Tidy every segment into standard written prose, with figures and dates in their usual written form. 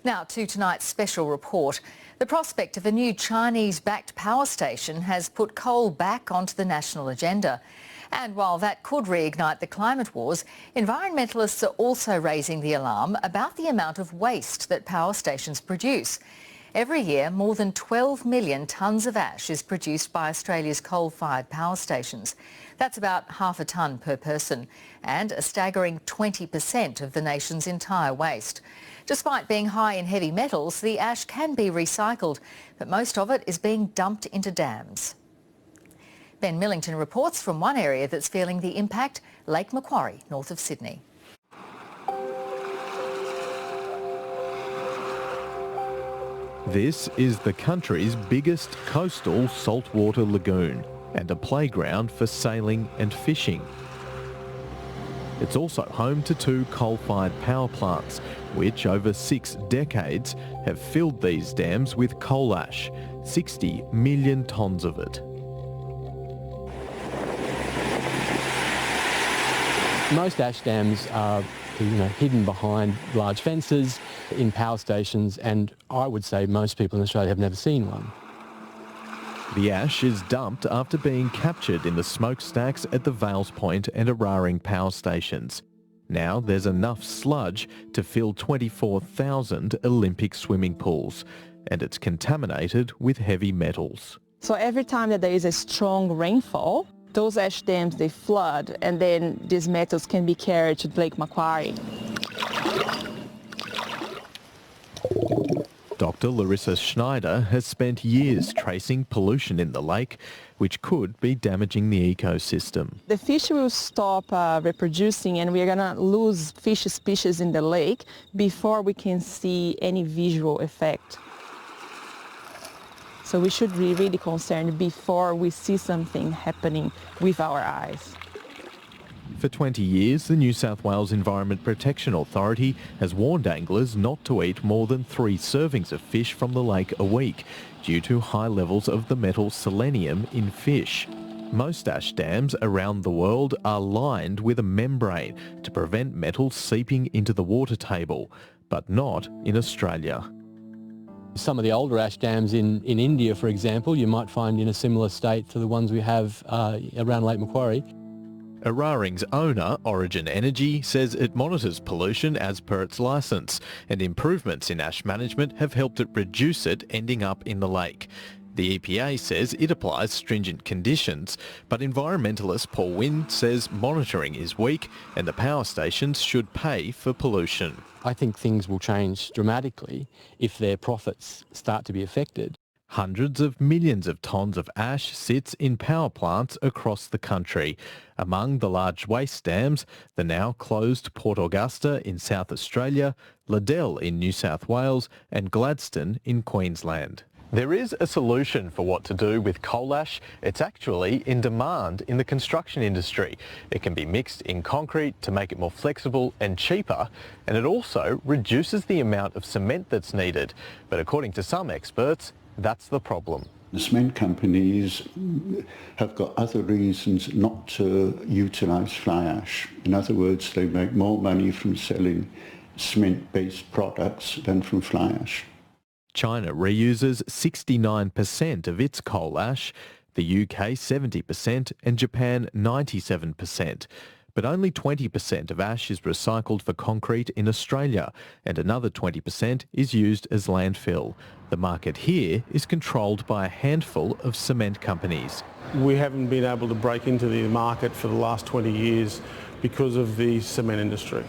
Now to tonight's special report. The prospect of a new Chinese-backed power station has put coal back onto the national agenda. And while that could reignite the climate wars, environmentalists are also raising the alarm about the amount of waste that power stations produce. Every year, more than 12 million tonnes of ash is produced by Australia's coal-fired power stations. That's about half a tonne per person, and a staggering 20% of the nation's entire waste. Despite being high in heavy metals, the ash can be recycled, but most of it is being dumped into dams. Ben Millington reports from one area that's feeling the impact, Lake Macquarie, north of Sydney. This is the country's biggest coastal saltwater lagoon and a playground for sailing and fishing. It's also home to two coal-fired power plants, which over 6 decades have filled these dams with coal ash, 60 million tonnes of it. Most ash dams are hidden behind large fences in power stations, and I would say most people in Australia have never seen one. The ash is dumped after being captured in the smokestacks at the Vales Point and Eraring power stations. Now there's enough sludge to fill 24,000 Olympic swimming pools, and it's contaminated with heavy metals. So every time that there is a strong rainfall, those ash dams, they flood, and then these metals can be carried to Lake Macquarie. Dr. Larissa Schneider has spent years tracing pollution in the lake, which could be damaging the ecosystem. The fish will stop reproducing, and we're going to lose fish species in the lake before we can see any visual effect. So we should be really concerned before we see something happening with our eyes. For 20 years, the New South Wales Environment Protection Authority has warned anglers not to eat more than 3 servings of fish from the lake a week due to high levels of the metal selenium in fish. Most ash dams around the world are lined with a membrane to prevent metal seeping into the water table, but not in Australia. Some of the older ash dams in India, for example, you might find in a similar state to the ones we have around Lake Macquarie. Eraring's owner, Origin Energy, says it monitors pollution as per its licence, and improvements in ash management have helped it reduce it ending up in the lake. The EPA says it applies stringent conditions, but environmentalist Paul Wynne says monitoring is weak and the power stations should pay for pollution. I think things will change dramatically if their profits start to be affected. Hundreds of millions of tonnes of ash sits in power plants across the country. Among the large waste dams, the now closed Port Augusta in South Australia, Liddell in New South Wales and Gladstone in Queensland. There is a solution for what to do with coal ash. It's actually in demand in the construction industry. It can be mixed in concrete to make it more flexible and cheaper, and it also reduces the amount of cement that's needed. But according to some experts, that's the problem. The cement companies have got other reasons not to utilise fly ash. In other words, they make more money from selling cement-based products than from fly ash. China reuses 69% of its coal ash, the UK 70% and Japan 97%. But only 20% of ash is recycled for concrete in Australia, and another 20% is used as landfill. The market here is controlled by a handful of cement companies. We haven't been able to break into the market for the last 20 years because of the cement industry.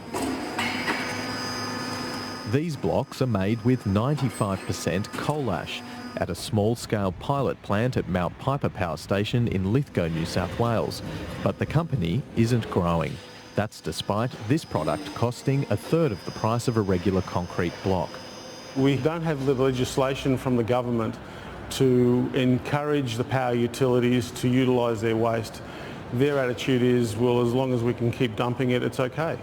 These blocks are made with 95% coal ash at a small-scale pilot plant at Mount Piper Power Station in Lithgow, New South Wales. But the company isn't growing. That's despite this product costing 1/3 of the price of a regular concrete block. We don't have the legislation from the government to encourage the power utilities to utilise their waste. Their attitude is, well, as long as we can keep dumping it, it's okay.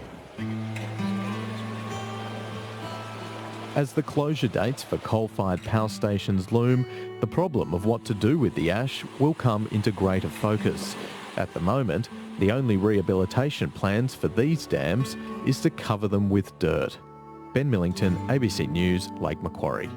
As the closure dates for coal-fired power stations loom, the problem of what to do with the ash will come into greater focus. At the moment, the only rehabilitation plans for these dams is to cover them with dirt. Ben Millington, ABC News, Lake Macquarie.